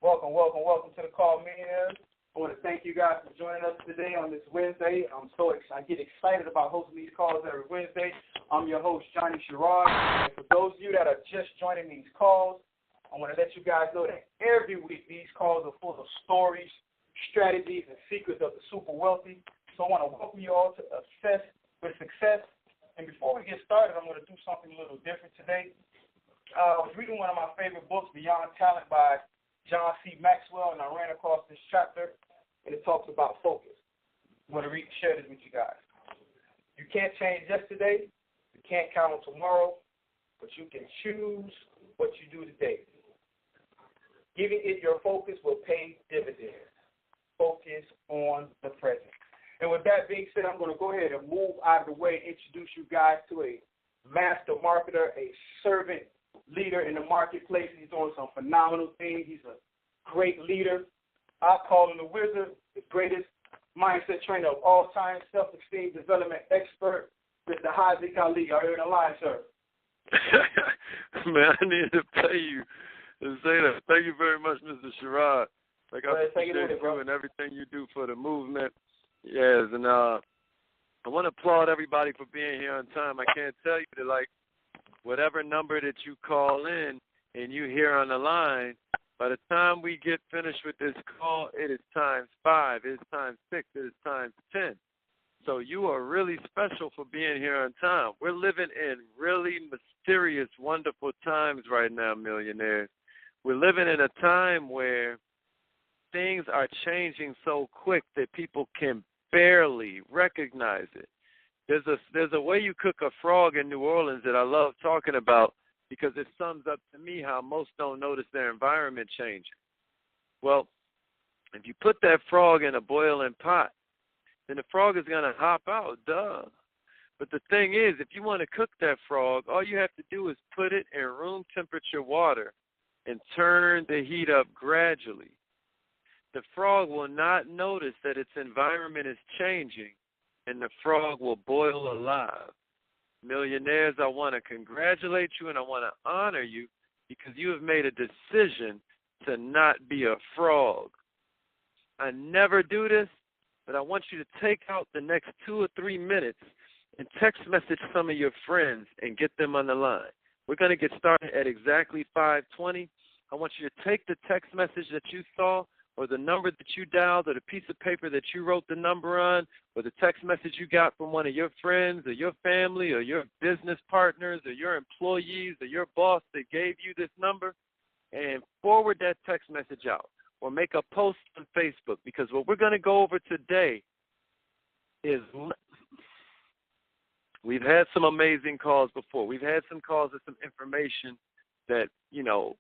Welcome to the call, Millionaires. I want to thank you guys for joining us today on this Wednesday. I'm so excited. I get excited about hosting these calls every Wednesday. I'm your host, Johnny Sherrod. And for those of you that are just joining these calls, I want to let you guys know that every week these calls are full of stories, strategies, and secrets of the super wealthy. So I want to welcome you all to Obsessed with Success. And before we get started, I'm going to do something a little different today. I was reading one of my favorite books, Beyond Talent by John C. Maxwell, and I ran across this chapter, and it talks about focus. I want to share this with you guys. You can't change yesterday, you can't count on tomorrow, but you can choose what you do today. Giving it your focus will pay dividends. Focus on the present. And with that being said, I'm going to go ahead and move out of the way and introduce you guys to a master marketer, a servant leader in the marketplace. He's doing some phenomenal things. He's a great leader. I call him the wizard, the greatest mindset trainer of all time, self-esteem development expert, Mr. Haziq Ali. Are you on the line, sir? Man, I need to pay you to say that. Thank you very much, Mr. Sherrod. Like, I appreciate you and everything you do for the movement. Yes, and I want to applaud everybody for being here on time. I can't tell you that, like, whatever number that you call in and you hear on the line, by the time we get finished with this call, it is times 5, it is times 6, it is times 10. So you are really special for being here on time. We're living in really mysterious, wonderful times right now, millionaires. We're living in a time where things are changing so quick that people can barely recognize it. There's a way you cook a frog in New Orleans that I love talking about because it sums up to me how most don't notice their environment changing. Well, if you put that frog in a boiling pot, then the frog is going to hop out, duh. But the thing is, if you want to cook that frog, all you have to do is put it in room temperature water and turn the heat up gradually. The frog will not notice that its environment is changing, and the frog will boil alive. Millionaires, I want to congratulate you and I want to honor you because you have made a decision to not be a frog. I never do this, but I want you to take out the next 2 or 3 minutes and text message some of your friends and get them on the line. We're going to get started at exactly 5:20. I want you to take the text message that you saw or the number that you dialed or the piece of paper that you wrote the number on or the text message you got from one of your friends or your family or your business partners or your employees or your boss that gave you this number and forward that text message out or make a post on Facebook, because what we're going to go over today is we've had some amazing calls before. We've had some calls with some information that, you know,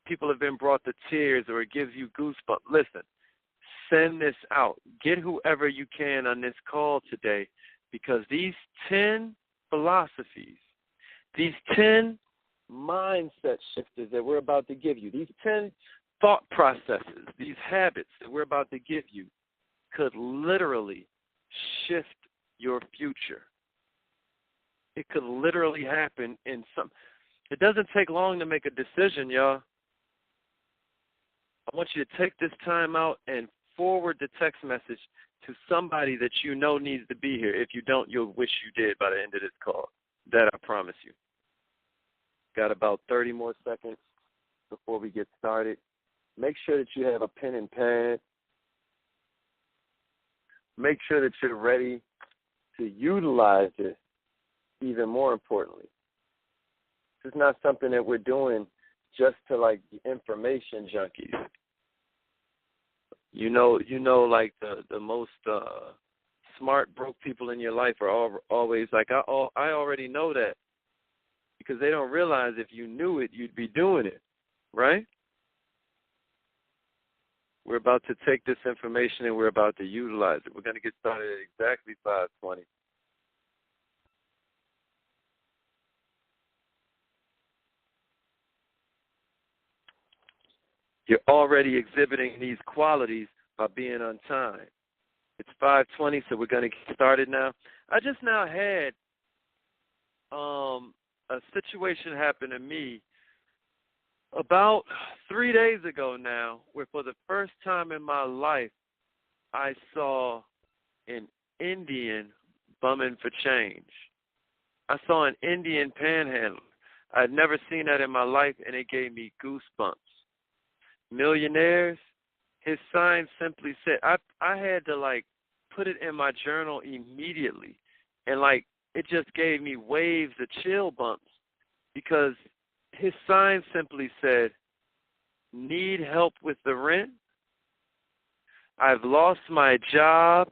people have been brought to tears or it gives you goosebumps. Listen, send this out. Get whoever you can on this call today, because these 10 philosophies, these 10 mindset shifters that we're about to give you, these 10 thought processes, these habits that we're about to give you could literally shift your future. It could literally happen in some. It doesn't take long to make a decision, y'all. I want you to take this time out and forward the text message to somebody that you know needs to be here. If you don't, you'll wish you did by the end of this call. That I promise you. Got about 30 more seconds before we get started. Make sure that you have a pen and pad. Make sure that you're ready to utilize this, even more importantly. This is not something that we're doing just to, like, the information junkies. You know, like the most smart broke people in your life are always like, I already know that, because they don't realize if you knew it, you'd be doing it, right? We're about to take this information and we're about to utilize it. We're going to get started at exactly 5:20. You're already exhibiting these qualities by being on time. It's 5:20, so we're going to get started now. I just now had a situation happen to me About 3 days ago now, where for the first time in my life, I saw an Indian bumming for change. I saw an Indian panhandler. I'd never seen that in my life, and it gave me goosebumps. Millionaires, his sign simply said, I had to, like, put it in my journal immediately. And, like, it just gave me waves of chill bumps because his sign simply said, need help with the rent? I've lost my job.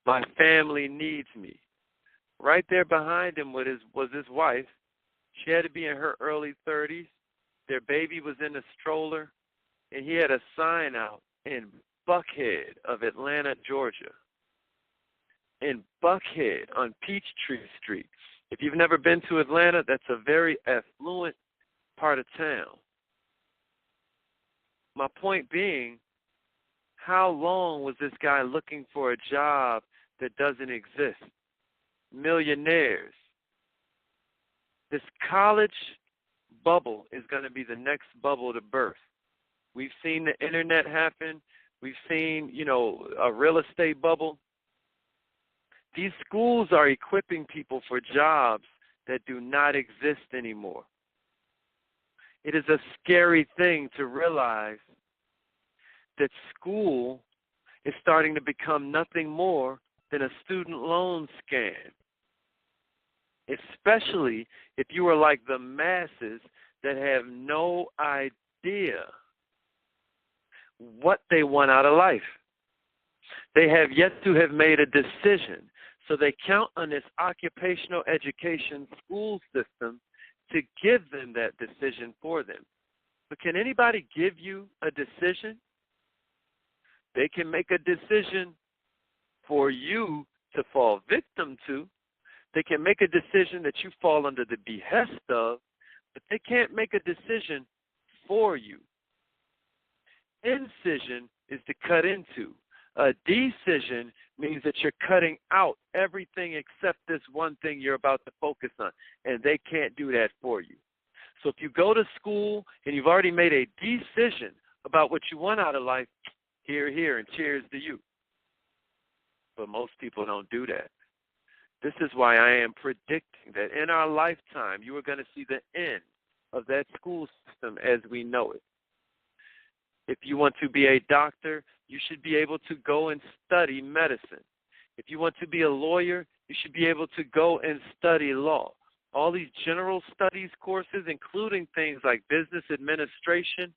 My family needs me. Right there behind him was his wife. She had to be in her early 30s. Their baby was in a stroller, and he had a sign out in Buckhead of Atlanta, Georgia. In Buckhead on Peachtree Street. If you've never been to Atlanta, that's a very affluent part of town. My point being, how long was this guy looking for a job that doesn't exist? Millionaires. This college bubble is going to be the next bubble to burst. We've seen the internet happen. We've seen, a real estate bubble. These schools are equipping people for jobs that do not exist anymore. It is a scary thing to realize that school is starting to become nothing more than a student loan scam, especially if you are like the masses that have no idea what they want out of life. They have yet to have made a decision. So they count on this occupational education school system to give them that decision for them. But can anybody give you a decision? They can make a decision for you to fall victim to. They can make a decision that you fall under the behest of, but they can't make a decision for you. Incision is to cut into. A decision means that you're cutting out everything except this one thing you're about to focus on, and they can't do that for you. So if you go to school and you've already made a decision about what you want out of life, here, and cheers to you. But most people don't do that. This is why I am predicting that in our lifetime, you are going to see the end of that school system as we know it. If you want to be a doctor, you should be able to go and study medicine. If you want to be a lawyer, you should be able to go and study law. All these general studies courses, including things like business administration,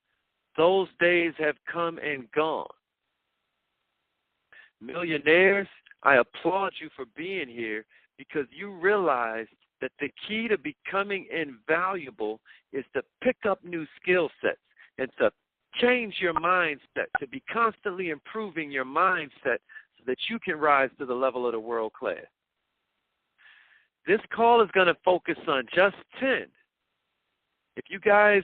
those days have come and gone. Millionaires, I applaud you for being here because you realize that the key to becoming invaluable is to pick up new skill sets and to change your mindset, to be constantly improving your mindset so that you can rise to the level of the world class. This call is going to focus on just 10. If you guys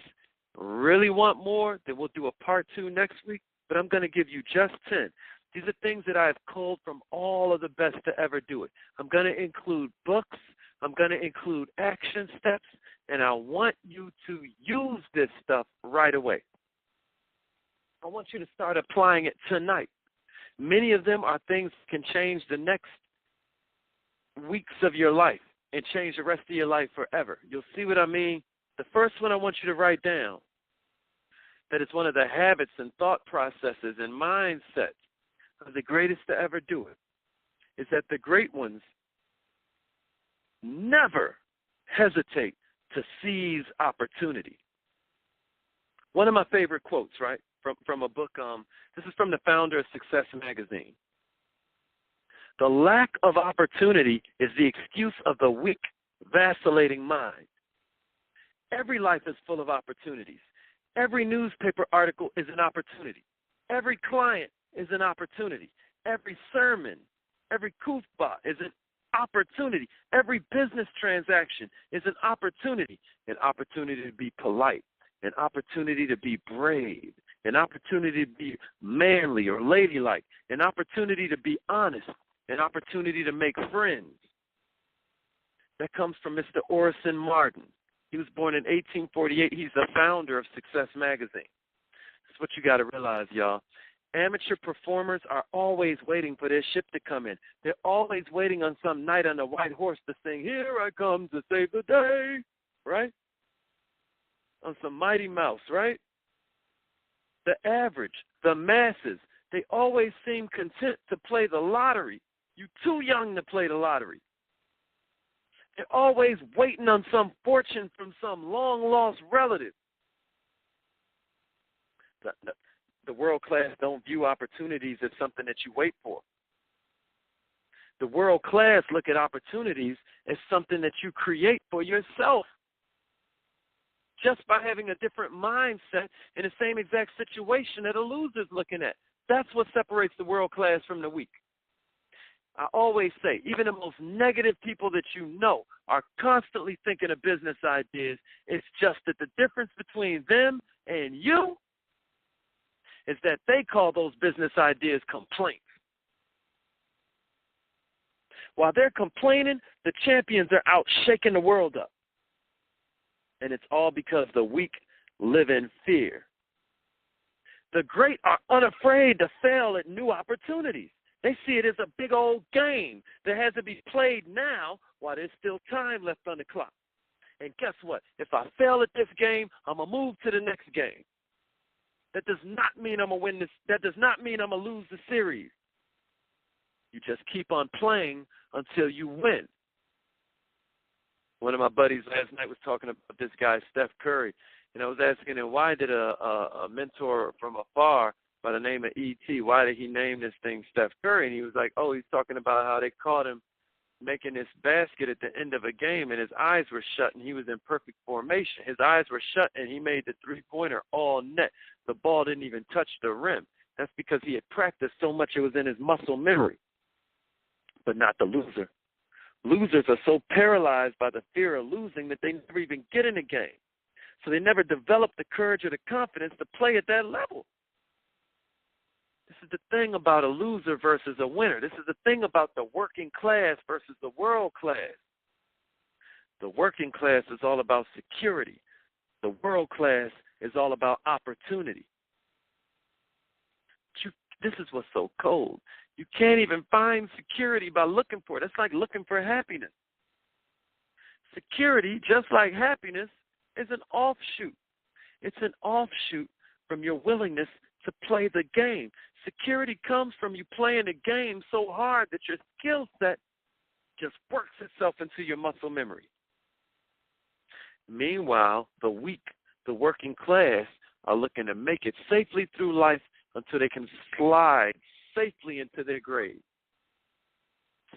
really want more, then we'll do a part 2 next week, but I'm going to give you just 10. These are things that I've culled from all of the best to ever do it. I'm going to include books. I'm going to include action steps, and I want you to use this stuff right away. I want you to start applying it tonight. Many of them are things that can change the next weeks of your life and change the rest of your life forever. You'll see what I mean? The first one I want you to write down, that is one of the habits and thought processes and mindsets of the greatest to ever do it, is that the great ones never hesitate to seize opportunity. One of my favorite quotes, right, from a book, this is from the founder of Success Magazine. The lack of opportunity is the excuse of the weak, vacillating mind. Every life is full of opportunities. Every newspaper article is an opportunity. Every client is an opportunity. Every sermon, every kuffah is an opportunity. Every business transaction is an opportunity to be polite, an opportunity to be brave, an opportunity to be manly or ladylike, an opportunity to be honest, an opportunity to make friends. That comes from Mr. Orison Martin. He was born in 1848. He's the founder of Success Magazine. That's what you got to realize, y'all. Amateur performers are always waiting for their ship to come in. They're always waiting on some knight on a white horse to sing, "Here I come to save the day," right? On some Mighty Mouse, right? The average, the masses, they always seem content to play the lottery. You're too young to play the lottery. They're always waiting on some fortune from some long-lost relative. The world class don't view opportunities as something that you wait for. The world class look at opportunities as something that you create for yourself. Just by having a different mindset in the same exact situation that a loser's looking at. That's what separates the world class from the weak. I always say, even the most negative people that you know are constantly thinking of business ideas. It's just that the difference between them and you is that they call those business ideas complaints. While they're complaining, the champions are out shaking the world up. And it's all because the weak live in fear. The great are unafraid to fail at new opportunities. They see it as a big old game that has to be played now while there's still time left on the clock. And guess what? If I fail at this game, I'm going to move to the next game. That does not mean I'm going to win this. That does not mean I'm going to lose the series. You just keep on playing until you win. One of my buddies last night was talking about this guy, Steph Curry. And I was asking him, why did a mentor from afar by the name of E.T., why did he name this thing Steph Curry? And he was like, oh, he's talking about how they caught him making this basket at the end of a game, and his eyes were shut, and he was in perfect formation. His eyes were shut, and he made the three-pointer all net. The ball didn't even touch the rim. That's because he had practiced so much it was in his muscle memory. But not the loser. Losers are so paralyzed by the fear of losing that they never even get in a game. So they never develop the courage or the confidence to play at that level. This is the thing about a loser versus a winner. This is the thing about the working class versus the world class. The working class is all about security. The world class is all about opportunity. This is what's so cold. You can't even find security by looking for it. It's like looking for happiness. Security, just like happiness, is an offshoot. It's an offshoot from your willingness to play the game. Security comes from you playing the game so hard that your skill set just works itself into your muscle memory. Meanwhile, the weak, the working class, are looking to make it safely through life until they can slide safely into their grave.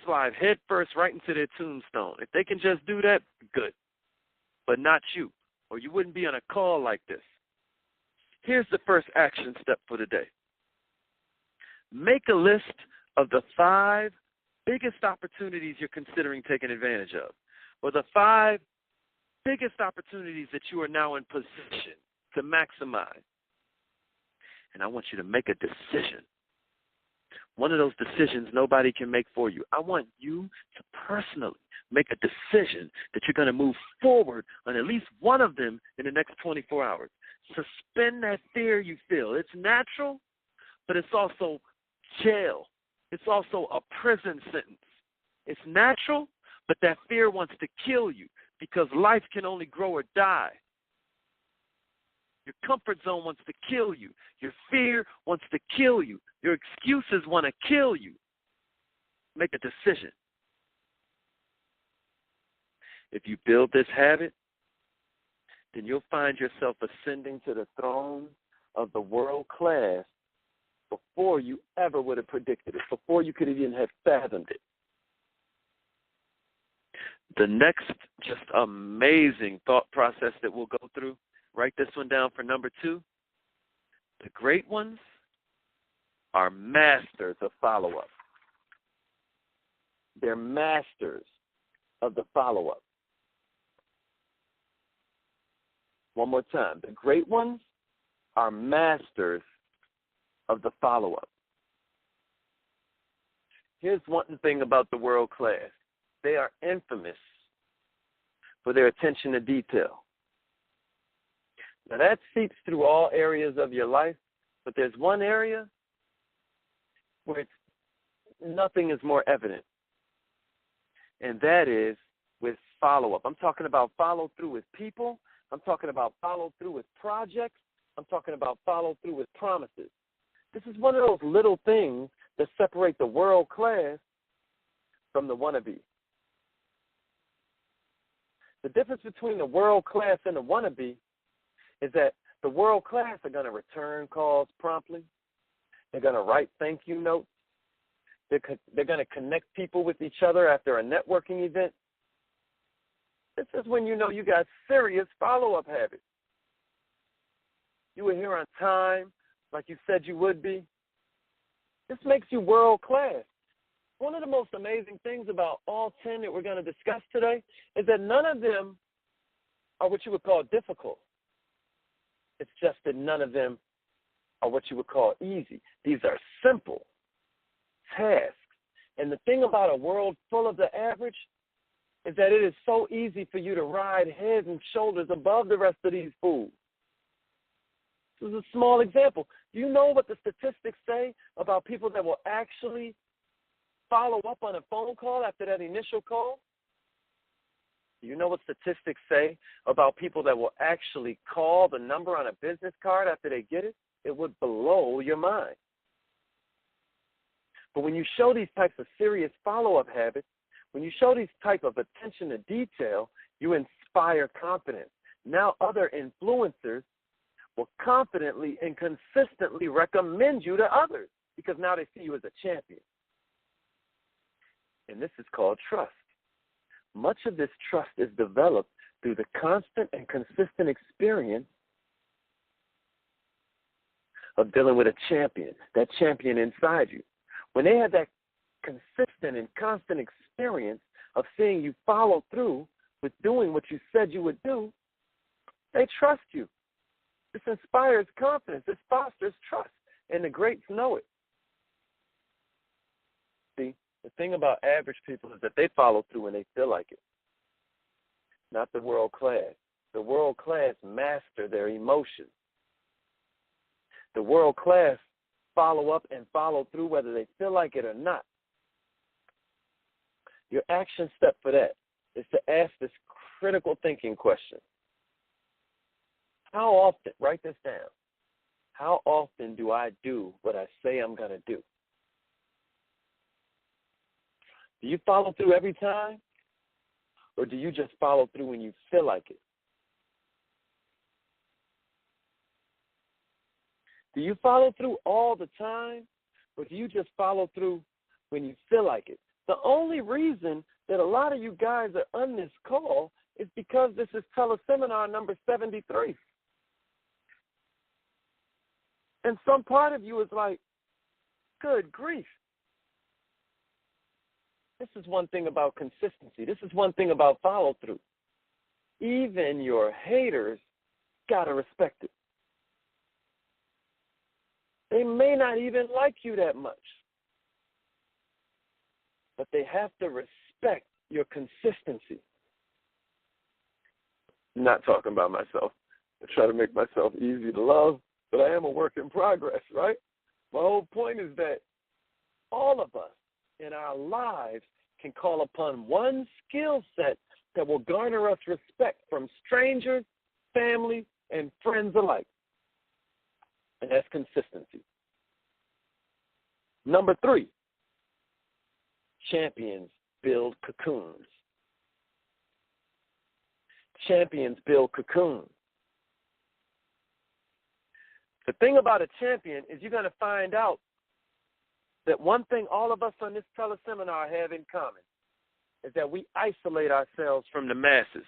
Slide head first right into their tombstone. If they can just do that, good. But not you, or you wouldn't be on a call like this. Here's the first action step for today. Make a list of the 5 biggest opportunities you're considering taking advantage of, or the 5 biggest opportunities that you are now in position to maximize. And I want you to make a decision. One of those decisions nobody can make for you. I want you to personally make a decision that you're going to move forward on at least one of them in the next 24 hours. Suspend that fear you feel. It's natural, but it's also jail. It's also a prison sentence. It's natural, but that fear wants to kill you because life can only grow or die. Your comfort zone wants to kill you. Your fear wants to kill you. Your excuses want to kill you. Make a decision. If you build this habit, then you'll find yourself ascending to the throne of the world class before you ever would have predicted it, before you could even have fathomed it. The next just amazing thought process that we'll go through, write this one down for number 2. The great ones are masters of follow-up. They're masters of the follow-up. One more time. The great ones are masters of the follow-up. Here's one thing about the world class. They are infamous for their attention to detail. Now, that seeps through all areas of your life, but there's one area where nothing is more evident, and that is with follow-up. I'm talking about follow-through with people. I'm talking about follow-through with projects. I'm talking about follow-through with promises. This is one of those little things that separate the world class from the wannabe. The difference between the world class and the wannabe is that the world class are going to return calls promptly. They're going to write thank you notes. They're going to connect people with each other after a networking event. This is when you know you got serious follow-up habits. You were here on time, like you said you would be. This makes you world class. One of the most amazing things about all 10 that we're going to discuss today is that none of them are what you would call difficult. It's just that none of them are what you would call easy. These are simple tasks. And the thing about a world full of the average is that it is so easy for you to ride head and shoulders above the rest of these fools. This is a small example. Do you know what the statistics say about people that will actually follow up on a phone call after that initial call? Do you know what statistics say about people that will actually call the number on a business card after they get it? It would blow your mind. But when you show these types of serious follow-up habits, when you show these type of attention to detail, you inspire confidence. Now other influencers will confidently and consistently recommend you to others because now they see you as a champion. And this is called trust. Much of this trust is developed through the constant and consistent experience of dealing with a champion, that champion inside you. When they have that consistent and constant experience of seeing you follow through with doing what you said you would do, they trust you. This inspires confidence. This fosters trust, and the greats know it. See, the thing about average people is that they follow through when they feel like it, not the world class. The world class master their emotions. The world class follow up and follow through whether they feel like it or not. Your action step for that is to ask this critical thinking question. How often, write this down, how often do I do what I say I'm going to do? Do you follow through every time? Or do you just follow through when you feel like it? Do you follow through all the time? Or do you just follow through when you feel like it? The only reason that a lot of you guys are on this call is because this is teleseminar number 73. And some part of you is like, good grief. This is one thing about consistency. This is one thing about follow-through. Even your haters got to respect it. They may not even like you that much, but they have to respect your consistency. I'm not talking about myself. I try to make myself easy to love, but I am a work in progress, right? My whole point is that all of us in our lives can call upon one skill set that will garner us respect from strangers, family, and friends alike. And that's consistency. Number 3, champions build cocoons. Champions build cocoons. The thing about a champion is you're going to find out that one thing all of us on this teleseminar have in common is that we isolate ourselves from the masses.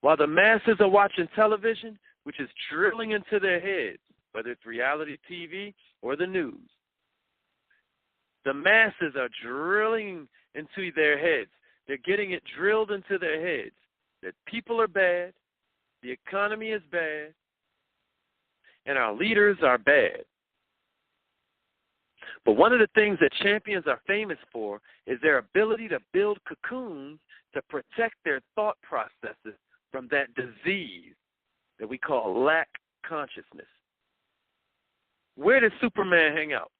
While the masses are watching television, which is drilling into their heads, whether it's reality TV or the news, the masses are drilling into their heads. They're getting it drilled into their heads that people are bad, the economy is bad, and our leaders are bad. But one of the things that champions are famous for is their ability to build cocoons to protect their thought processes from that disease that we call lack consciousness. Where does Superman hang out?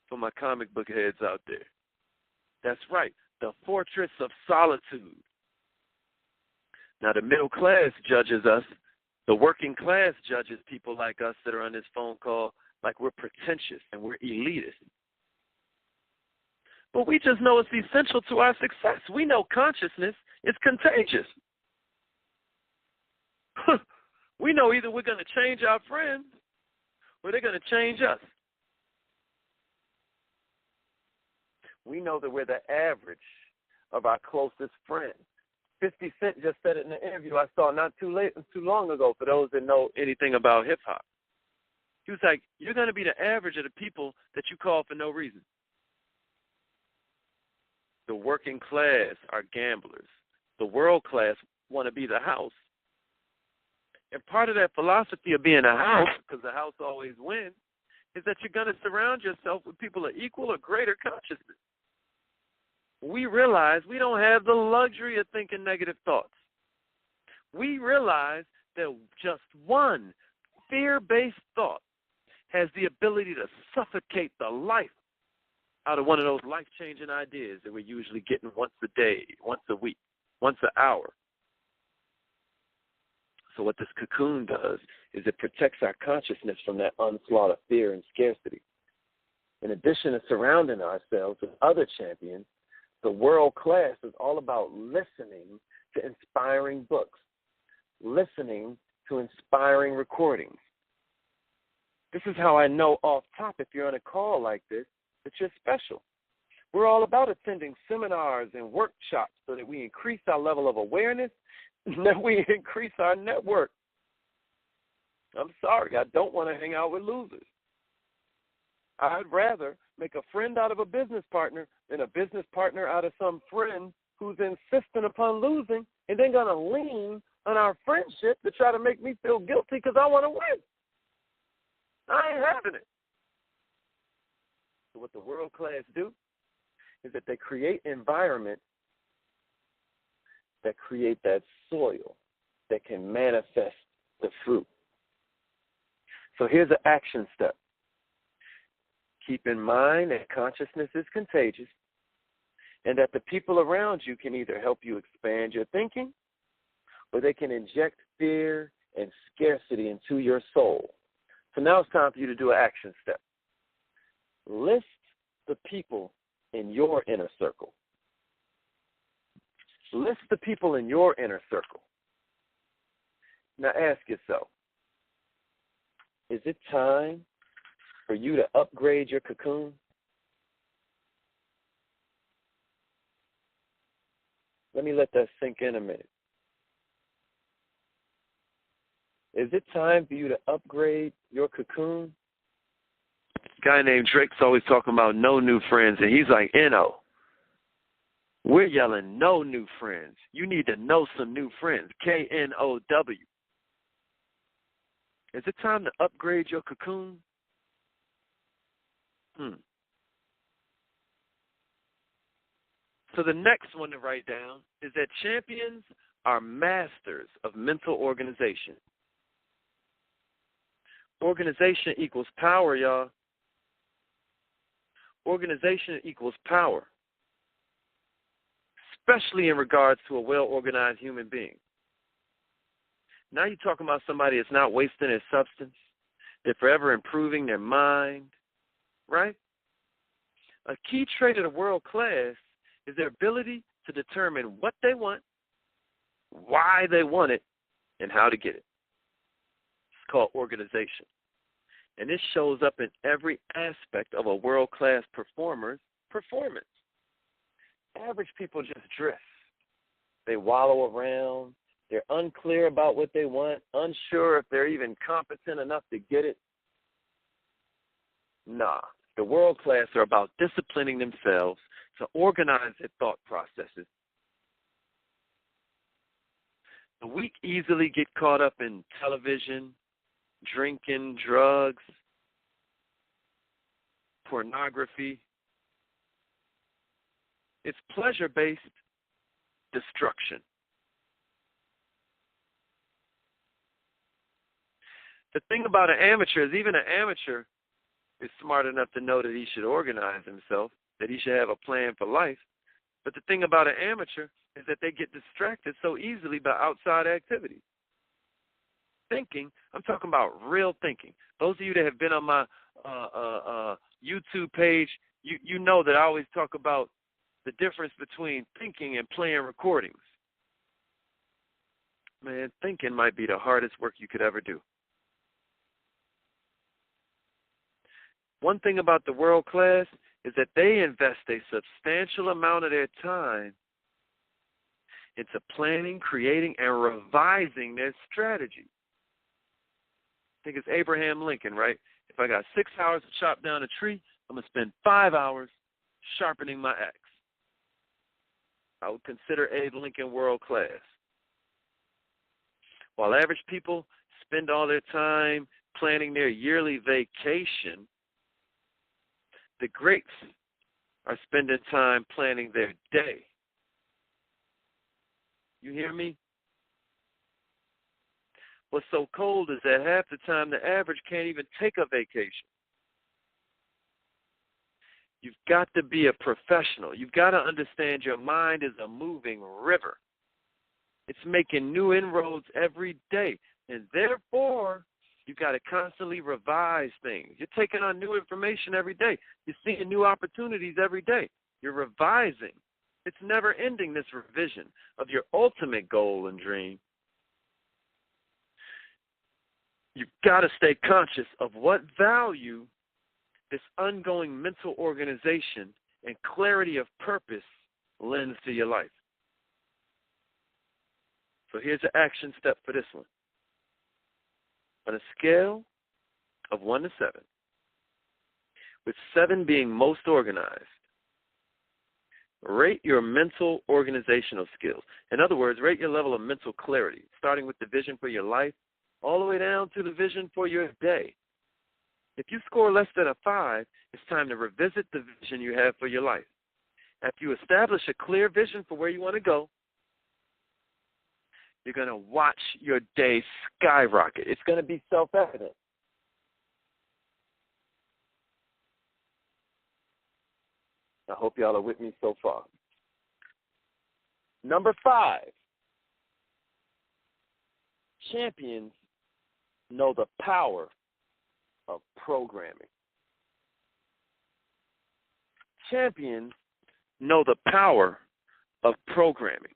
For my comic book heads out there. That's right, the fortress of solitude. Now, the middle class judges us. The working class judges people like us that are on this phone call like we're pretentious and we're elitist. But we just know it's essential to our success. We know consciousness is contagious. We know either we're going to change our friends or they're going to change us. We know that we're the average of our closest friends. 50 Cent just said it in an interview I saw not too long ago for those that know anything about hip-hop. He was like, you're going to be the average of the people that you call for no reason. The working class are gamblers. The world class want to be the house. And part of that philosophy of being a house, because the house always wins, is that you're going to surround yourself with people of equal or greater consciousness. We realize we don't have the luxury of thinking negative thoughts. We realize that just one fear-based thought has the ability to suffocate the life out of one of those life-changing ideas that we're usually getting once a day, once a week, once an hour. So what this cocoon does is it protects our consciousness from that onslaught of fear and scarcity. In addition to surrounding ourselves with other champions, the world class is all about listening to inspiring books, listening to inspiring recordings. This is how I know off top, if you're on a call like this, that you're special. We're all about attending seminars and workshops so that we increase our level of awareness and that we increase our network. I'm sorry, I don't want to hang out with losers. I'd rather make a friend out of a business partner than a business partner out of some friend who's insistent upon losing and then going to lean on our friendship to try to make me feel guilty because I want to win. I ain't having it. So what the world class do is that they create environments that create that soil that can manifest the fruit. So here's an action step. Keep in mind that consciousness is contagious and that the people around you can either help you expand your thinking or they can inject fear and scarcity into your soul. So now it's time for you to do an action step. List the people in your inner circle. List the people in your inner circle. Now ask yourself, is it time for you to upgrade your cocoon? Let me let that sink in a minute. Is it time for you to upgrade your cocoon? A guy named Drake's always talking about no new friends, and he's like, N-O. We're yelling no new friends. You need to know some new friends, K-N-O-W. Is it time to upgrade your cocoon? So the next one to write down is that champions are masters of mental organization. Organization equals power, y'all. Organization equals power, especially in regards to a well-organized human being. Now you're talking about somebody that's not wasting their substance. They're forever improving their mind, right? A key trait of the world class is their ability to determine what they want, why they want it, and how to get it. It's called organization. And this shows up in every aspect of a world-class performer's performance. Average people just drift. They wallow around. They're unclear about what they want, unsure if they're even competent enough to get it. Nah, the world class are about disciplining themselves to organize their thought processes. The weak easily get caught up in television, drinking, drugs, pornography. It's pleasure-based destruction. The thing about an amateur is even an amateur is smart enough to know that he should organize himself, that he should have a plan for life. But the thing about an amateur is that they get distracted so easily by outside activities. Thinking, I'm talking about real thinking. Those of you that have been on my YouTube page, you know that I always talk about the difference between thinking and playing recordings. Man, thinking might be the hardest work you could ever do. One thing about the world class is that they invest a substantial amount of their time into planning, creating, and revising their strategy. I think it's Abraham Lincoln, right? If I got 6 hours to chop down a tree, I'm going to spend 5 hours sharpening my axe. I would consider Abe Lincoln world class. While average people spend all their time planning their yearly vacation, the greats are spending time planning their day. You hear me? What's so cold is that half the time the average can't even take a vacation. You've got to be a professional. You've got to understand your mind is a moving river. It's making new inroads every day. And therefore, you've got to constantly revise things. You're taking on new information every day. You're seeing new opportunities every day. You're revising. It's never ending, this revision of your ultimate goal and dream. You've got to stay conscious of what value this ongoing mental organization and clarity of purpose lends to your life. So here's an action step for this one. On a scale of 1 to 7, with 7 being most organized, rate your mental organizational skills. In other words, rate your level of mental clarity, starting with the vision for your life, all the way down to the vision for your day. If you score less than a 5, it's time to revisit the vision you have for your life. After you establish a clear vision for where you want to go, you're going to watch your day skyrocket. It's going to be self-evident. I hope y'all are with me so far. Number 5, champions know the power of programming. Champions know the power of programming.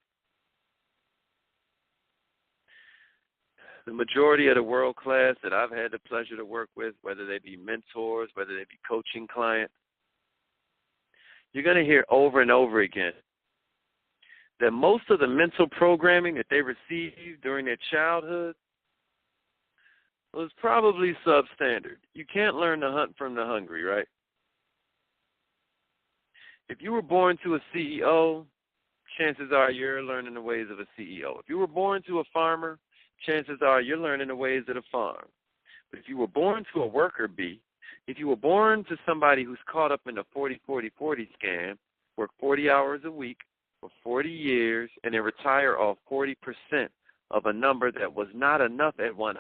The majority of the world class that I've had the pleasure to work with, whether they be mentors, whether they be coaching clients, you're going to hear over and over again that most of the mental programming that they received during their childhood was probably substandard. You can't learn to hunt from the hungry, right? If you were born to a CEO, chances are you're learning the ways of a CEO. If you were born to a farmer, chances are you're learning the ways of the farm. But if you were born to a worker bee, if you were born to somebody who's caught up in the 40-40-40 scam, work 40 hours a week for 40 years, and then retire off 40% of a number that was not enough at 100%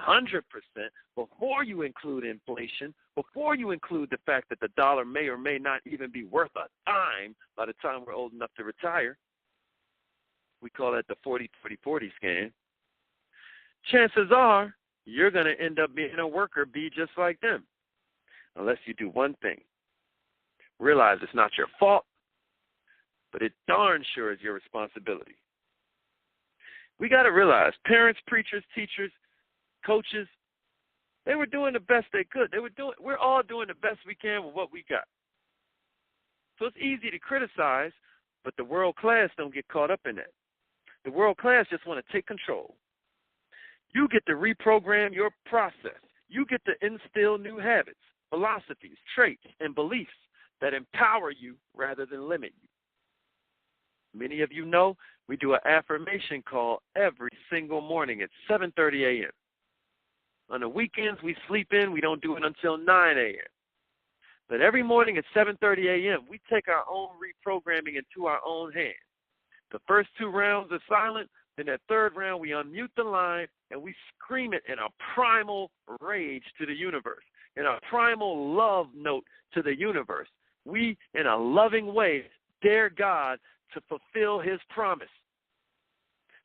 before you include inflation, before you include the fact that the dollar may or may not even be worth a dime by the time we're old enough to retire. We call that the 40-40-40 scam. Chances are you're going to end up being a worker bee just like them, unless you do one thing. Realize it's not your fault, but it darn sure is your responsibility. We got to realize parents, preachers, teachers, coaches, they were doing the best they could. We're all doing the best we can with what we got. So it's easy to criticize, but the world class don't get caught up in that. The world class just want to take control. You get to reprogram your process. You get to instill new habits, philosophies, traits, and beliefs that empower you rather than limit you. Many of you know we do an affirmation call every single morning at 7:30 a.m. On the weekends, we sleep in. We don't do it until 9 a.m. But every morning at 7:30 a.m., we take our own reprogramming into our own hands. The first 2 rounds are silent. In that third round, we unmute the line and we scream it in a primal rage to the universe, in a primal love note to the universe. We, in a loving way, dare God to fulfill his promise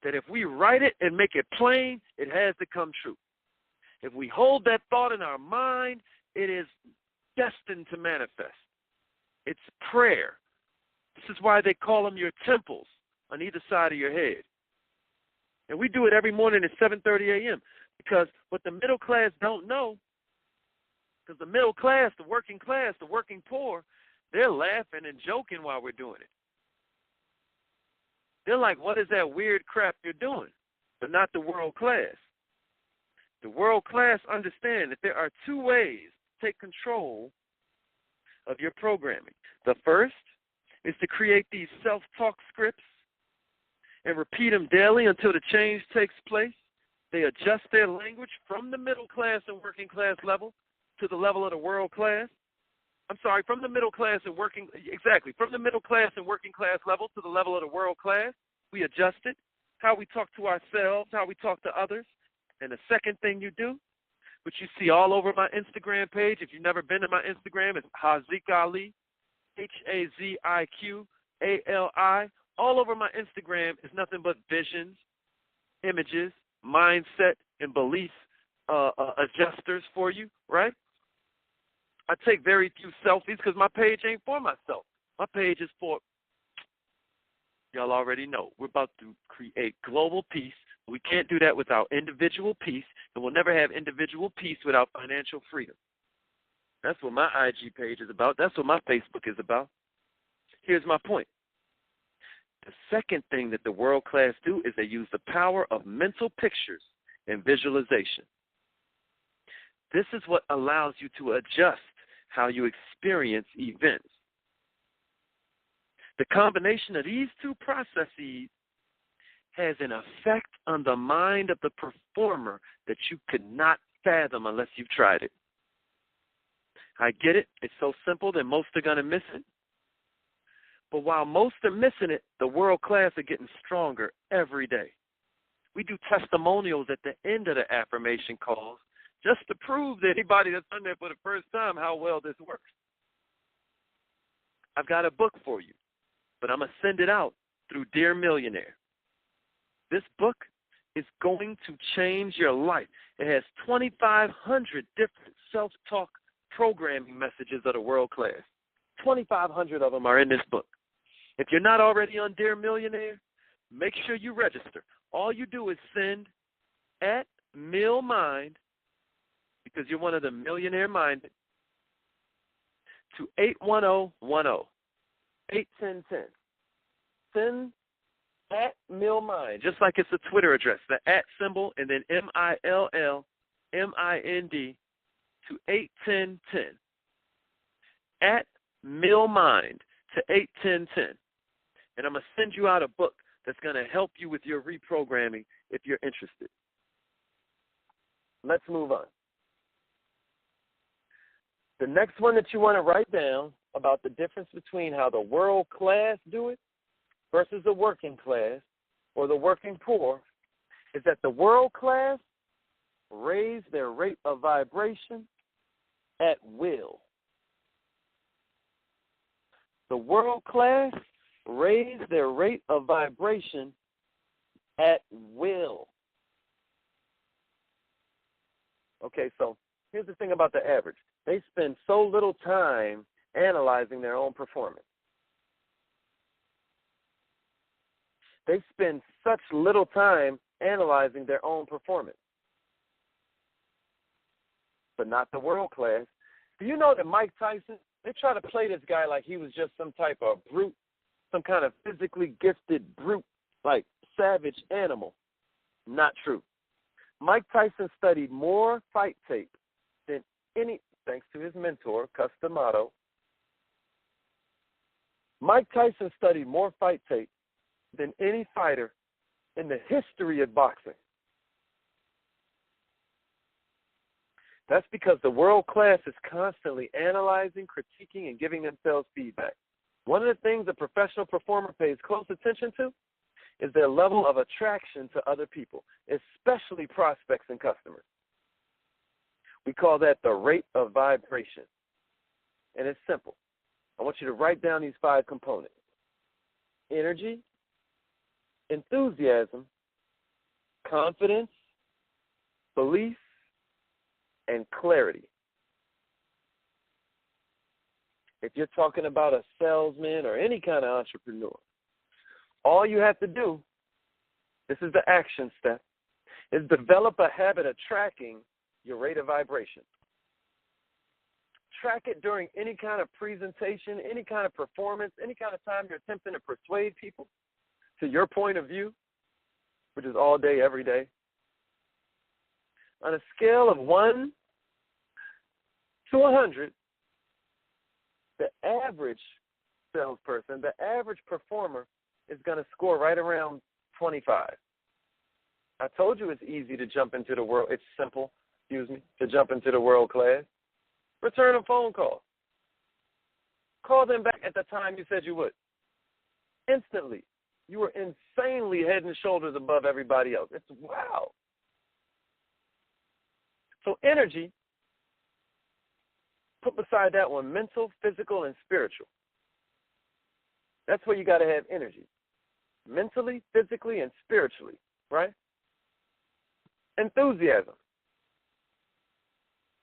that if we write it and make it plain, it has to come true. If we hold that thought in our mind, it is destined to manifest. It's prayer. This is why they call them your temples on either side of your head. And we do it every morning at 7:30 a.m. because what the middle class don't know, because the middle class, the working poor, they're laughing and joking while we're doing it. They're like, what is that weird crap you're doing? But not the world class. The world class understand that there are two ways to take control of your programming. The first is to create these self-talk scripts and repeat them daily until the change takes place. They adjust their language from the middle class and working class level to the level of the world class. I'm sorry, from the middle class and working, exactly, from the middle class and working class level to the level of the world class. We adjust it, how we talk to ourselves, how we talk to others. And the second thing you do, which you see all over my Instagram page, if you've never been to my Instagram, it's Haziq Ali, HaziQAli. All over my Instagram is nothing but visions, images, mindset, and belief adjusters for you, right? I take very few selfies because my page ain't for myself. My page is for, y'all already know, we're about to create global peace. We can't do that without individual peace, and we'll never have individual peace without financial freedom. That's what my IG page is about. That's what my Facebook is about. Here's my point. The second thing that the world class do is they use the power of mental pictures and visualization. This is what allows you to adjust how you experience events. The combination of these two processes has an effect on the mind of the performer that you could not fathom unless you've tried it. I get it. It's so simple that most are going to miss it. But while most are missing it, the world class are getting stronger every day. We do testimonials at the end of the affirmation calls just to prove to anybody that's done that for the first time how well this works. I've got a book for you, but I'm going to send it out through Dear Millionaire. This book is going to change your life. It has 2,500 different self-talk programming messages of the world class. 2,500 of them are in this book. If you're not already on Dear Millionaire, make sure you register. All you do is send @millmind, because you're one of the millionaire minded, to 81010, 81010. Send @millmind, just like it's a Twitter address, the @ symbol, and then MILLMIND to 81010. @millmind to 81010. And I'm going to send you out a book that's going to help you with your reprogramming if you're interested. Let's move on. The next one that you want to write down about the difference between how the world class do it versus the working class or the working poor is that the world class raise their rate of vibration at will. The world class raise their rate of vibration at will. Okay, so here's the thing about the average. They spend so little time analyzing their own performance. They spend such little time analyzing their own performance. But not the world class. Do you know that Mike Tyson, they try to play this guy like he was just some type of brute, some kind of physically gifted brute, like savage animal. Not true. Mike Tyson studied more fight tape than any, thanks to his mentor, Customato. Mike Tyson studied more fight tape than any fighter in the history of boxing. That's because the world class is constantly analyzing, critiquing, and giving themselves feedback. One of the things a professional performer pays close attention to is their level of attraction to other people, especially prospects and customers. We call that the rate of vibration. And it's simple. I want you to write down these 5 components: energy, enthusiasm, confidence, belief, and clarity. If you're talking about a salesman or any kind of entrepreneur, all you have to do, this is the action step, is develop a habit of tracking your rate of vibration. Track it during any kind of presentation, any kind of performance, any kind of time you're attempting to persuade people to your point of view, which is all day, every day. On a scale of 1 to 100, the average salesperson, the average performer is going to score right around 25. I told you it's easy to jump into the world. It's simple, to jump into the world class. Return a phone call. Call them back at the time you said you would. Instantly. You were insanely head and shoulders above everybody else. It's wow. So energy, put beside that one mental, physical, and spiritual. That's where you got to have energy. Mentally, physically, and spiritually, right? Enthusiasm.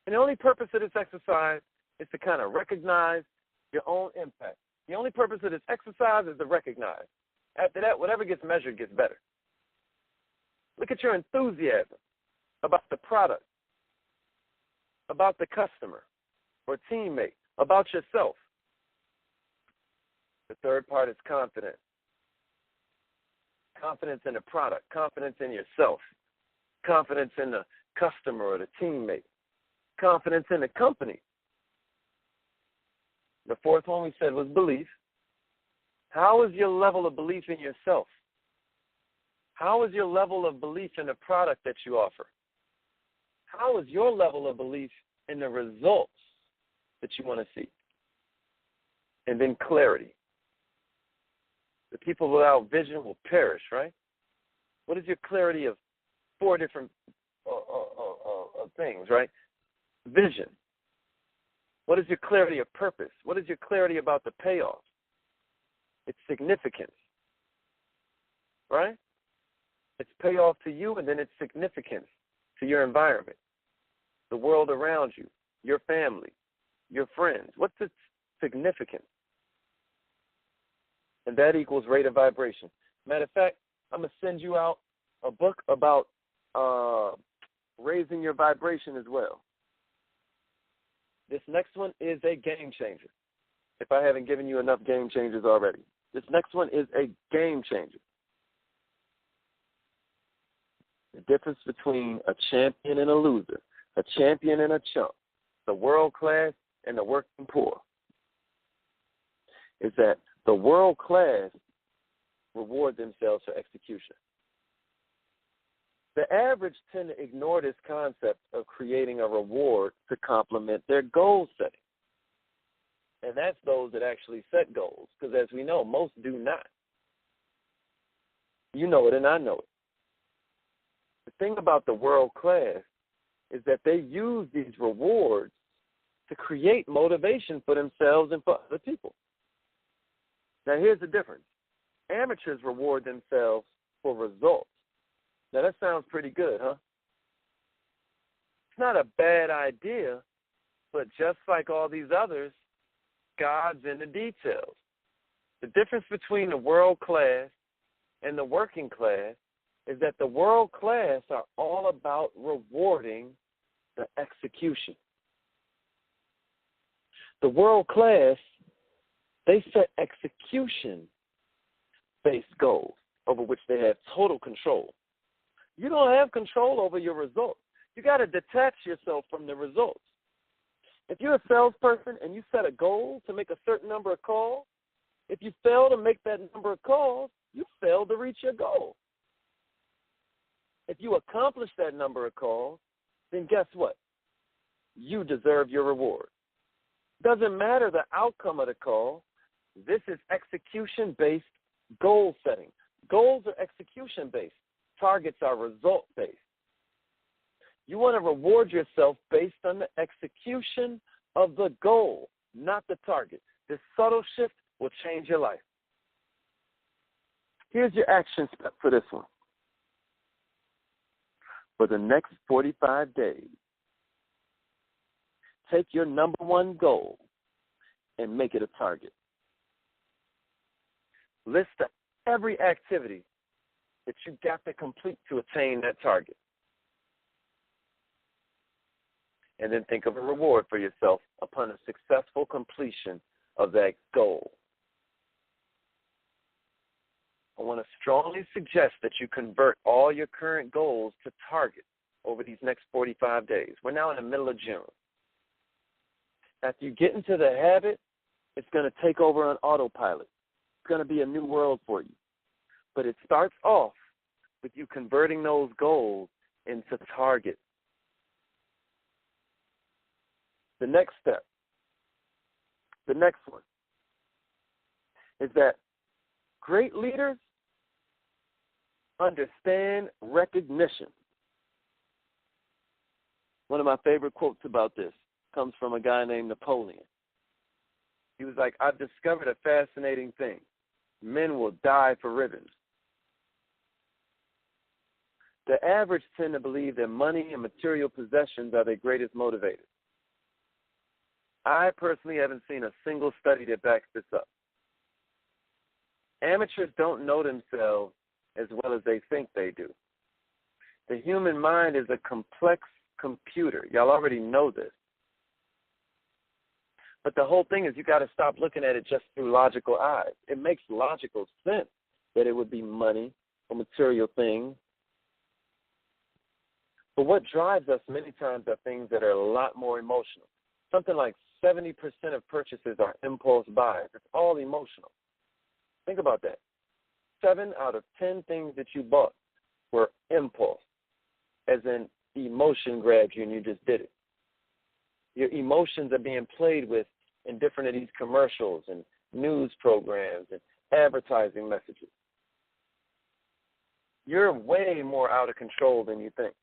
And the only purpose of this exercise is to kind of recognize your own impact. The only purpose of this exercise is to recognize. After that, whatever gets measured gets better. Look at your enthusiasm about the product, about the customer or teammate, about yourself. The third part is confidence. Confidence in the product, confidence in yourself, confidence in the customer or the teammate, confidence in the company. The fourth one we said was belief. How is your level of belief in yourself? How is your level of belief in the product that you offer? How is your level of belief in the results that you want to see? And then clarity. The people without vision will perish, right? What is your clarity of 4 different things, right? Vision. What is your clarity of purpose? What is your clarity about the payoff? It's significance, right? It's payoff to you, and then it's significance to your environment, the world around you, your family, your friends. What's its significance? And that equals rate of vibration. Matter of fact, I'm going to send you out a book about raising your vibration as well. This next one is a game changer, if I haven't given you enough game changers already. This next one is a game changer. The difference between a champion and a loser, a champion and a chump, the world class and the working poor, is that the world class reward themselves for execution. The average tend to ignore this concept of creating a reward to complement their goal setting. And that's those that actually set goals, because as we know, most do not. You know it and I know it. The thing about the world class is that they use these rewards to create motivation for themselves and for other people. Now, here's the difference. Amateurs reward themselves for results. Now, that sounds pretty good, huh? It's not a bad idea, but just like all these others, God's in the details. The difference between the world class and the working class is that the world class are all about rewarding the execution. The world class, they set execution-based goals over which they have total control. You don't have control over your results. You got to detach yourself from the results. If you're a salesperson and you set a goal to make a certain number of calls, if you fail to make that number of calls, you failed to reach your goal. If you accomplish that number of calls, then guess what? You deserve your reward. Doesn't matter the outcome of the call. This is execution-based goal setting. Goals are execution-based. Targets are result-based. You want to reward yourself based on the execution of the goal, not the target. This subtle shift will change your life. Here's your action step for this one. For the next 45 days, take your number one goal and make it a target. List every activity that you got to complete to attain that target. And then think of a reward for yourself upon a successful completion of that goal. I want to strongly suggest that you convert all your current goals to targets over these next 45 days. We're now in the middle of June. After you get into the habit, it's going to take over on autopilot. It's going to be a new world for you. But it starts off with you converting those goals into targets. The next step, the next one, is that great leaders understand recognition. One of my favorite quotes about this comes from a guy named Napoleon. He was like, I've discovered a fascinating thing. Men will die for ribbons. The average tend to believe that money and material possessions are their greatest motivators. I personally haven't seen a single study that backs this up. Amateurs don't know themselves as well as they think they do. The human mind is a complex computer. Y'all already know this. But the whole thing is you got to stop looking at it just through logical eyes. It makes logical sense that it would be money or material things. But what drives us many times are things that are a lot more emotional. Something like 70% of purchases are impulse buys. It's all emotional. Think about that. 7 out of 10 things that you bought were impulse, as in emotion grabbed you and you just did it. Your emotions are being played with in different of these commercials and news programs and advertising messages. You're way more out of control than you think.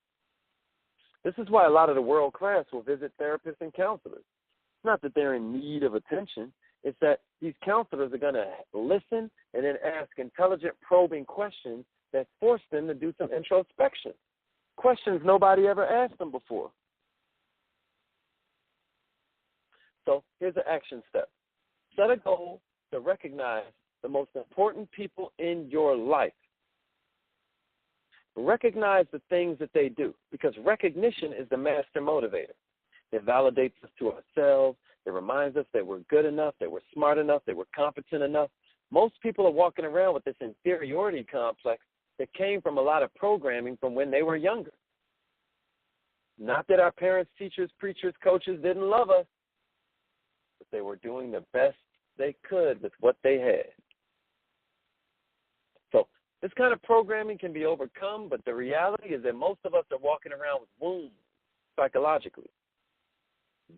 This is why a lot of the world class will visit therapists and counselors. It's not that they're in need of attention. It's that these counselors are going to listen and then ask intelligent, probing questions that force them to do some introspection. Questions nobody ever asked them before. So here's an action step. Set a goal to recognize the most important people in your life. Recognize the things that they do, because recognition is the master motivator. It validates us to ourselves. It reminds us that we're good enough, that we're smart enough, that we're competent enough. Most people are walking around with this inferiority complex that came from a lot of programming from when they were younger. Not that our parents, teachers, preachers, coaches didn't love us, but they were doing the best they could with what they had. So this kind of programming can be overcome, but the reality is that most of us are walking around with wounds psychologically.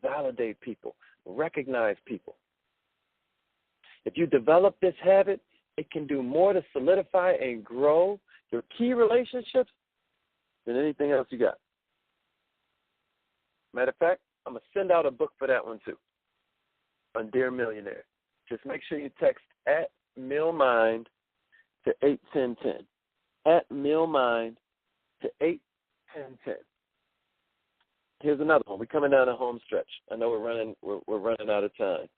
Validate people. Recognize people. If you develop this habit, it can do more to solidify and grow your key relationships than anything else you got. Matter of fact, I'm going to send out a book for that one too, on Dear Millionaire. Just make sure you text @MillMind to 81010. @MillMind to 81010. Here's another one. We're coming down the home stretch. I know we're running out of time.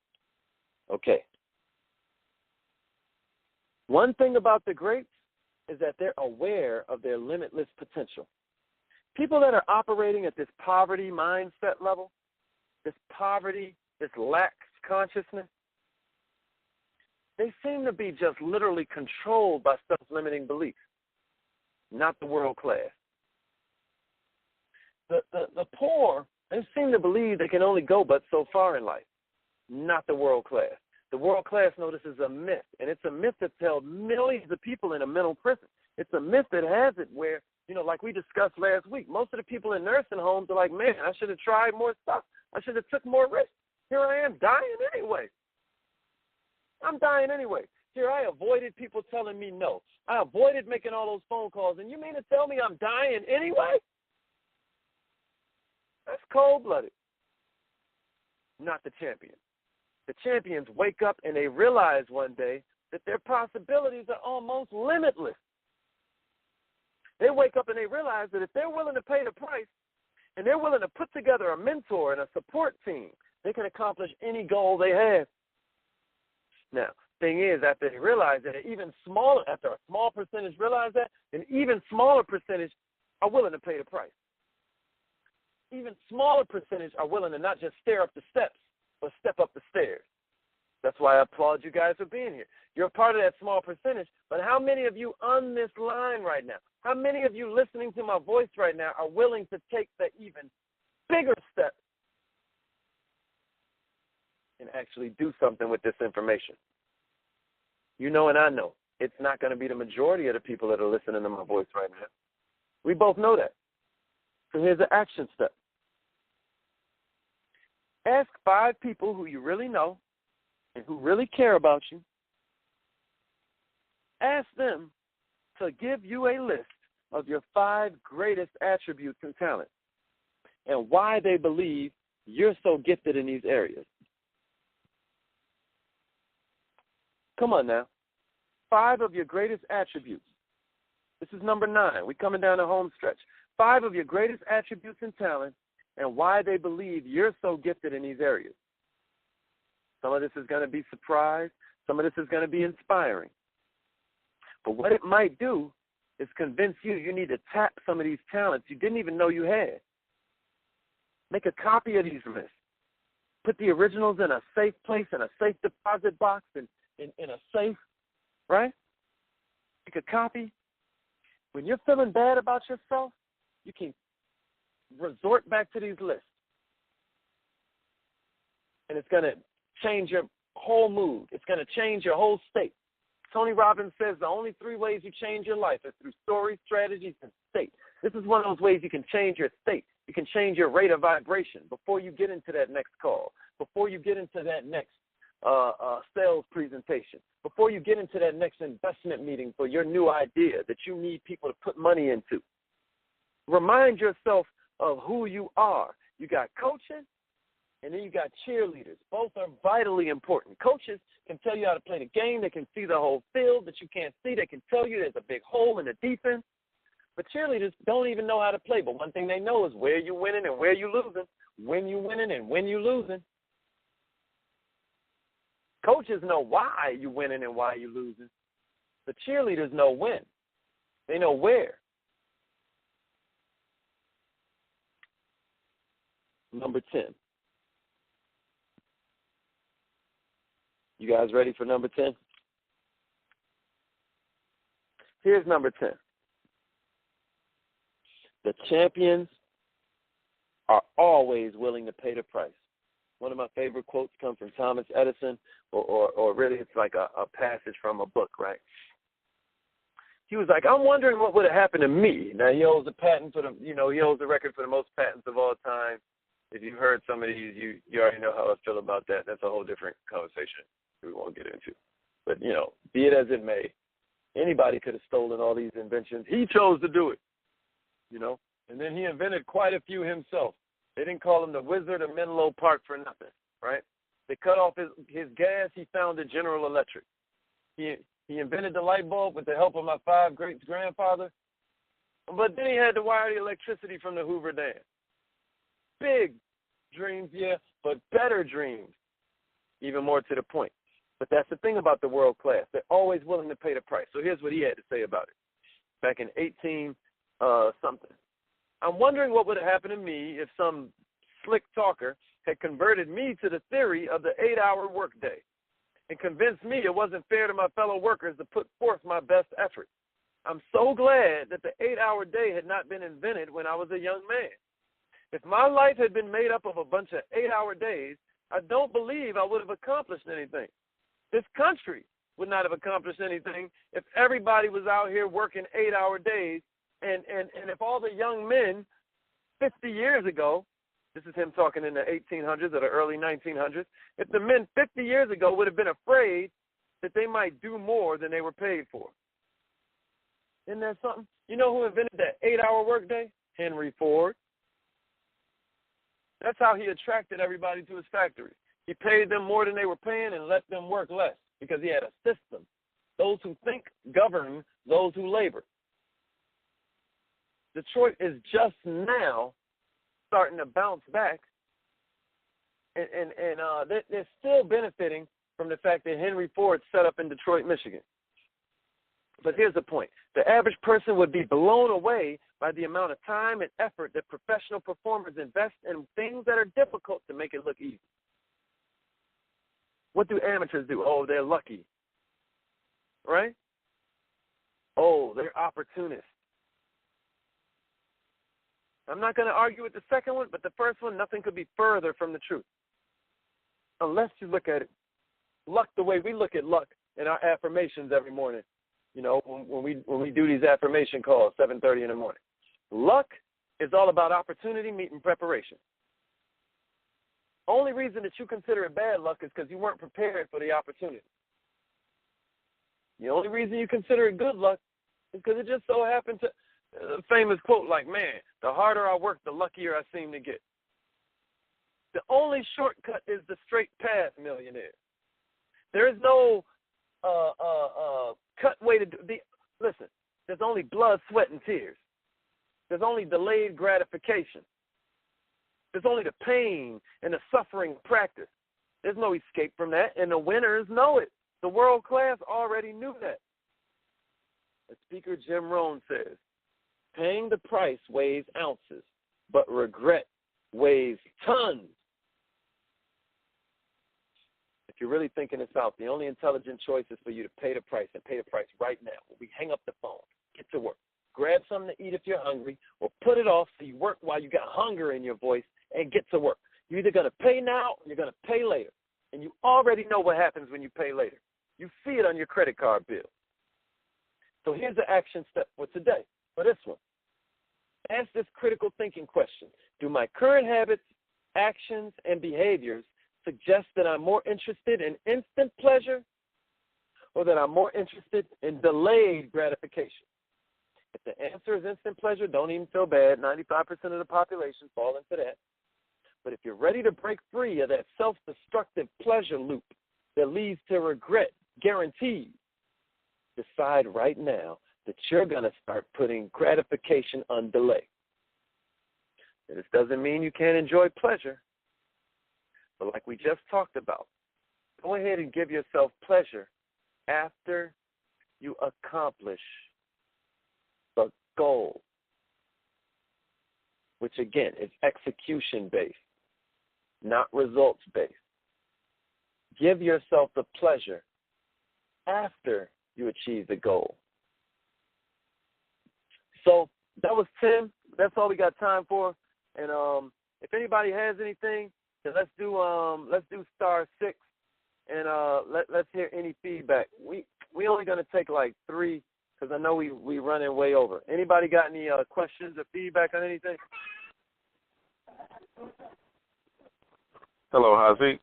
Okay. One thing about the greats is that they're aware of their limitless potential. People that are operating at this poverty mindset level, this poverty, this lack consciousness, they seem to be just literally controlled by self-limiting beliefs, not the world class. The poor, they seem to believe they can only go but so far in life, not the world class. The world class know this is a myth, and it's a myth that's held millions of people in a mental prison. It's a myth that has it where, like we discussed last week, most of the people in nursing homes are like, man, I should have tried more stuff. I should have took more risks. Here I am dying anyway. I'm dying anyway. year, I avoided people telling me no. I avoided making all those phone calls. And you mean to tell me I'm dying anyway? That's cold-blooded. Not the champions. The champions wake up and they realize one day that their possibilities are almost limitless. They wake up and they realize that if they're willing to pay the price and they're willing to put together a mentor and a support team, they can accomplish any goal they have. Now, thing is, after they realize that, after a small percentage realize that, an even smaller percentage are willing to pay the price. Even smaller percentage are willing to not just stare up the steps, but step up the stairs. That's why I applaud you guys for being here. You're a part of that small percentage, but how many of you on this line right now, how many of you listening to my voice right now are willing to take the even bigger step and actually do something with this information? You know and I know it's not going to be the majority of the people that are listening to my voice right now. We both know that. So here's an action step. Ask 5 people who you really know and who really care about you. Ask them to give you a list of your 5 greatest attributes and talents and why they believe you're so gifted in these areas. Come on now. 5 of your greatest attributes. This is number 9. We're coming down the home stretch. 5 of your greatest attributes and talents and why they believe you're so gifted in these areas. Some of this is going to be surprise. Some of this is going to be inspiring. But what it might do is convince you need to tap some of these talents you didn't even know you had. Make a copy of these lists. Put the originals in a safe place, in a safe deposit box, in a safe, right? Make a copy. When you're feeling bad about yourself, you can resort back to these lists. And it's going to change your whole mood. It's going to change your whole state. Tony Robbins says the only 3 ways you change your life is through stories, strategies, and state. This is one of those ways you can change your state. You can change your rate of vibration before you get into that next call, before you get into that next sales presentation, before you get into that next investment meeting for your new idea that you need people to put money into. Remind yourself of who you are. You got coaching, and then you got cheerleaders. Both are vitally important. Coaches can tell you how to play the game. They can see the whole field that you can't see. They can tell you there's a big hole in the defense. But cheerleaders don't even know how to play. But one thing they know is where you winning and where you losing, when you winning and when you losing. Coaches know why you winning and why you losing. The cheerleaders know when. They know where. Number 10. You guys ready for number 10? Here's number 10. The champions are always willing to pay the price. One of my favorite quotes comes from Thomas Edison, or really it's like a passage from a book, right? He was like, I'm wondering what would have happened to me. Now, he holds the patent for the, he holds the record for the most patents of all time. If you've heard some of these, you already know how I feel about that. That's a whole different conversation we won't get into. But, be it as it may, anybody could have stolen all these inventions. He chose to do it, and then he invented quite a few himself. They didn't call him the Wizard of Menlo Park for nothing, right? They cut off his gas. He founded General Electric. He invented the light bulb with the help of my 5 great-grandfather. But then he had to wire the electricity from the Hoover Dam. Big dreams, yeah, but better dreams, even more to the point. But that's the thing about the world class. They're always willing to pay the price. So here's what he had to say about it. Back in 18-something. I'm wondering what would have happened to me if some slick talker had converted me to the theory of the 8-hour workday and convinced me it wasn't fair to my fellow workers to put forth my best effort. I'm so glad that the 8-hour day had not been invented when I was a young man. If my life had been made up of a bunch of 8-hour days, I don't believe I would have accomplished anything. This country would not have accomplished anything if everybody was out here working 8-hour days. And if all the young men 50 years ago, this is him talking in the 1800s or the early 1900s, if the men 50 years ago would have been afraid that they might do more than they were paid for. Isn't that something? You know who invented that 8-hour workday? Henry Ford. That's how he attracted everybody to his factory. He paid them more than they were paying and let them work less because he had a system. Those who think govern those who labor. Detroit is just now starting to bounce back, and they're still benefiting from the fact that Henry Ford set up in Detroit, Michigan. But here's the point. The average person would be blown away by the amount of time and effort that professional performers invest in things that are difficult to make it look easy. What do amateurs do? Oh, they're lucky, right? Oh, they're opportunists. I'm not going to argue with the second one, but the first one, nothing could be further from the truth. Unless you look at it, luck the way we look at luck in our affirmations every morning. You know, when we do these affirmation calls, 7:30 in the morning. Luck is all about opportunity meeting preparation. Only reason that you consider it bad luck is because you weren't prepared for the opportunity. The only reason you consider it good luck is because it just so happened to, a famous quote like, man, the harder I work, the luckier I seem to get. The only shortcut is the straight path, millionaire. There is no cut way to do. Listen, there's only blood, sweat, and tears. There's only delayed gratification. There's only the pain and the suffering of practice. There's no escape from that, and the winners know it. The world class already knew that. As Speaker Jim Rohn says, paying the price weighs ounces, but regret weighs tons. If you're really thinking this out, the only intelligent choice is for you to pay the price, and pay the price right now. When we hang up the phone, get to work. Grab something to eat if you're hungry, or put it off so you work while you got hunger in your voice, and get to work. You're either going to pay now or you're going to pay later. And you already know what happens when you pay later. You see it on your credit card bill. So here's the action step for today, for this one. Ask this critical thinking question. Do my current habits, actions, and behaviors suggest that I'm more interested in instant pleasure or that I'm more interested in delayed gratification? If the answer is instant pleasure, don't even feel bad. 95% of the population fall into that. But if you're ready to break free of that self-destructive pleasure loop that leads to regret, guaranteed, decide right now that you're going to start putting gratification on delay. And this doesn't mean you can't enjoy pleasure. But like we just talked about, go ahead and give yourself pleasure after you accomplish the goal, which again is execution-based, not results-based. Give yourself the pleasure after you achieve the goal. So that was 10. That's all we got time for. And if anybody has anything, then let's do *6, and let's hear any feedback. We only gonna take like 3 because I know we running way over. Anybody got any questions or feedback on anything? Hello, Haziq.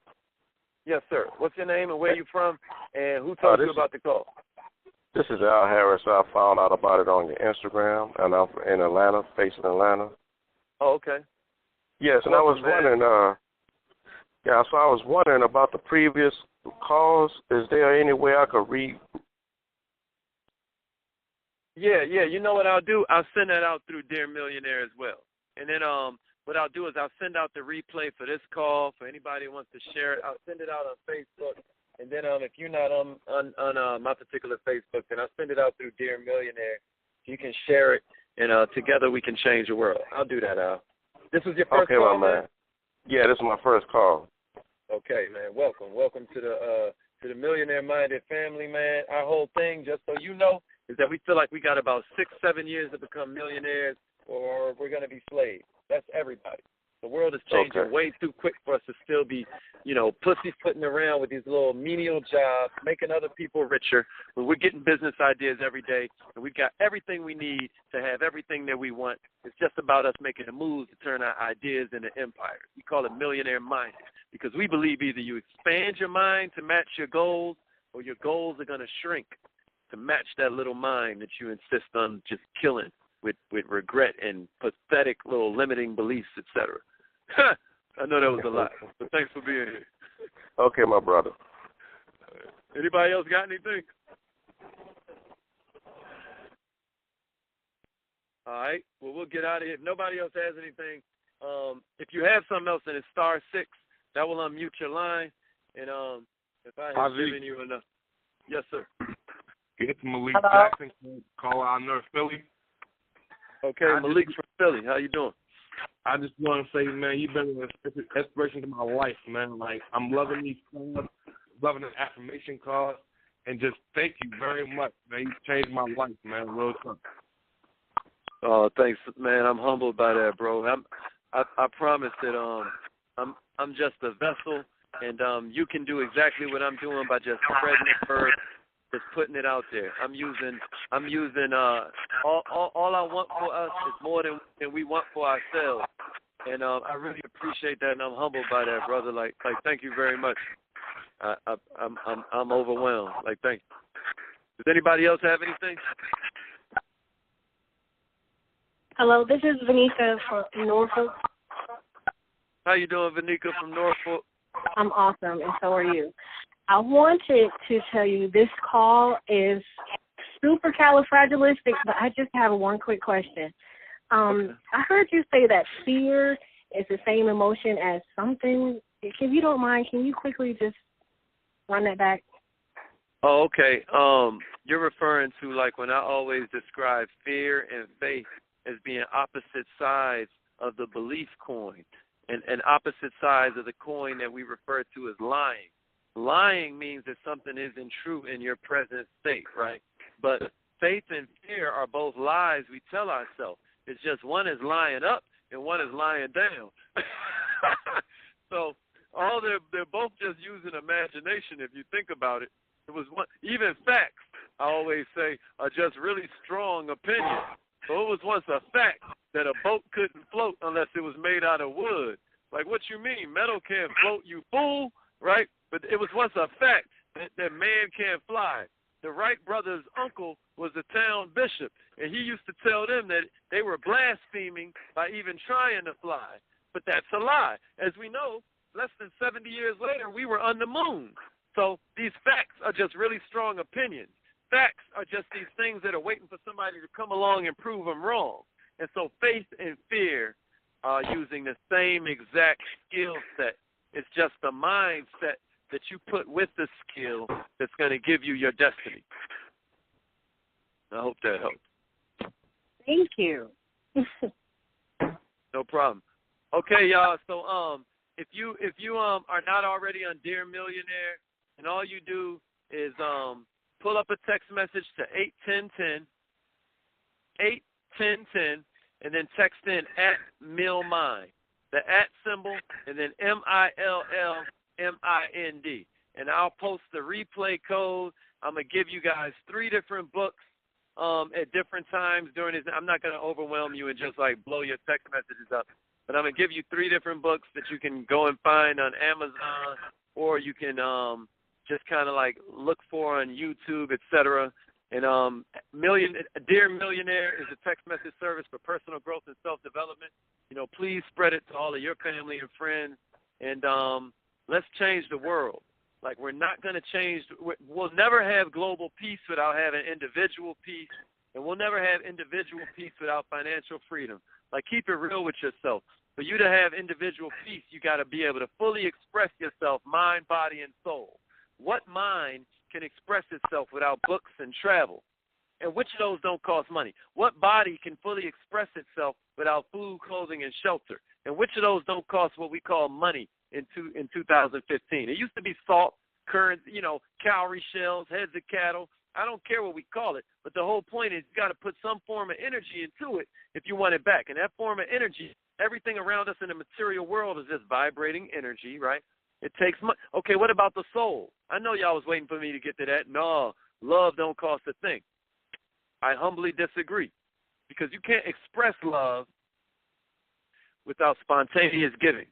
Yes, sir. What's your name and where you from, and who told you about the call? This is Al Harris. I found out about it on your Instagram, and I'm in Atlanta, facing Atlanta. Oh, okay. Yes, and I was wondering, so I was wondering about the previous calls. Is there any way I could read? Yeah. You know what I'll do? I'll send that out through Dear Millionaire as well. And then what I'll do is I'll send out the replay for this call. For anybody who wants to share it, I'll send it out on Facebook. And then if you're not on my particular Facebook, then I'll send it out through Dear Millionaire. You can share it, and together we can change the world. I'll do that, Al. This was your first call, well, man? Yeah, this is my first call. Okay, man. Welcome to the millionaire-minded family, man. Our whole thing, just so you know, is that we feel like we got about 6-7 years to become millionaires, or we're going to be slaves. That's everybody. The world is changing way too quick for us to still be, pussyfooting around with these little menial jobs, making other people richer. When we're getting business ideas every day, and we've got everything we need to have everything that we want. It's just about us making a move to turn our ideas into empires. We call it millionaire minded because we believe either you expand your mind to match your goals, or your goals are going to shrink to match that little mind that you insist on just killing with regret and pathetic little limiting beliefs, etc. I know that was a lot, but thanks for being here. Okay, my brother. Anybody else got anything? All right. Well, we'll get out of here. If nobody else has anything, if you have something else, then it's *6. That will unmute your line. And if I have given you enough. Yes, sir. It's Malik Jackson, call out North Philly. Okay, Malik from Philly. How you doing? I just want to say, man, you've been an inspiration to my life, man. Like, I'm loving these cards, loving the affirmation cards, and just thank you very much, man. You changed my life, man. Real talk. Oh, thanks, man. I'm humbled by that, bro. I promise that I'm just a vessel, and you can do exactly what I'm doing by just spreading the word, just putting it out there. I'm using all I want for us is more than we want for ourselves, and I really appreciate that, and I'm humbled by that, brother. Like thank you very much. I'm overwhelmed. Like, thank you. Does anybody else have anything? Hello, this is Vanika from Norfolk. How you doing, Vanika from Norfolk? I'm awesome, and so are you. I wanted to tell you this call is supercalifragilistic, but I just have one quick question. I heard you say that fear is the same emotion as something. If you don't mind, can you quickly just run that back? Oh, okay. You're referring to, like, when I always describe fear and faith as being opposite sides of the belief coin, and opposite sides of the coin that we refer to as lying. Lying means that something isn't true in your present state, right? But faith and fear are both lies we tell ourselves. It's just one is lying up and one is lying down. So they're both just using imagination if you think about it. It was one, even facts, I always say, are just really strong opinions. So it was once a fact that a boat couldn't float unless it was made out of wood. Like, what you mean? Metal can't float, you fool, right? But it was once a fact that man can't fly. The Wright brothers' uncle was the town bishop, and he used to tell them that they were blaspheming by even trying to fly. But that's a lie. As we know, less than 70 years later, we were on the moon. So these facts are just really strong opinions. Facts are just these things that are waiting for somebody to come along and prove them wrong. And so faith and fear are using the same exact skill set. It's just the mindset that you put with the skill that's going to give you your destiny. I hope that helps. Thank you. No problem. Okay, y'all. So if you are not already on Dear Millionaire, and all you do is pull up a text message to 81010, 81010, and then text in @millmind, the @ symbol, and then MILLMIND. And I'll post the replay code. I'm going to give you guys 3 different books at different times during this. I'm not going to overwhelm you and just like blow your text messages up. But I'm going to give you 3 different books that you can go and find on Amazon, or you can just kind of like look for on YouTube, etc. And Dear Millionaire is a text message service for personal growth and self-development. You know, please spread it to all of your family and friends, and let's change the world. Like, we're not going to change. We'll never have global peace without having individual peace, and we'll never have individual peace without financial freedom. Like, keep it real with yourself. For you to have individual peace, you got to be able to fully express yourself, mind, body, and soul. What mind can express itself without books and travel? And which of those don't cost money? What body can fully express itself without food, clothing, and shelter? And which of those don't cost what we call money in 2015? It used to be salt, currency, cowrie shells, heads of cattle. I don't care what we call it, but the whole point is you got to put some form of energy into it if you want it back. And that form of energy, everything around us in the material world is just vibrating energy, right? It takes money. Okay, what about the soul? I know y'all was waiting for me to get to that. No, love don't cost a thing. I humbly disagree, because you can't express love without spontaneous giving.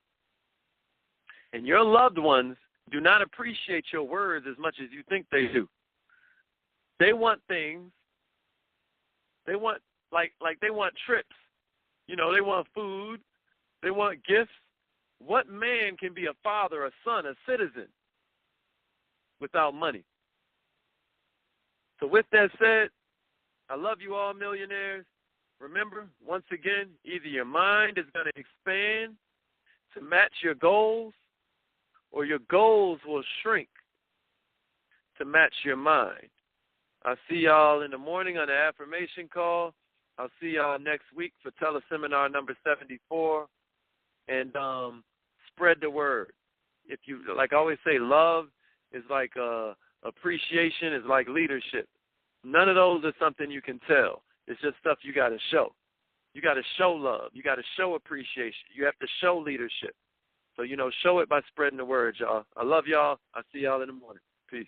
And your loved ones do not appreciate your words as much as you think they do. They want things. They want like they want trips. You know, they want food. They want gifts. What man can be a father, a son, a citizen without money? So with that said, I love you all, millionaires. Remember, once again, either your mind is going to expand to match your goals, or your goals will shrink to match your mind. I'll see y'all in the morning on the affirmation call. I'll see y'all next week for teleseminar number 74. And spread the word. If you, like I always say, love is like appreciation is like leadership. None of those are something you can tell. It's just stuff you got to show. You got to show love. You got to show appreciation. You have to show leadership. So, show it by spreading the word, y'all. I love y'all. I'll see y'all in the morning. Peace.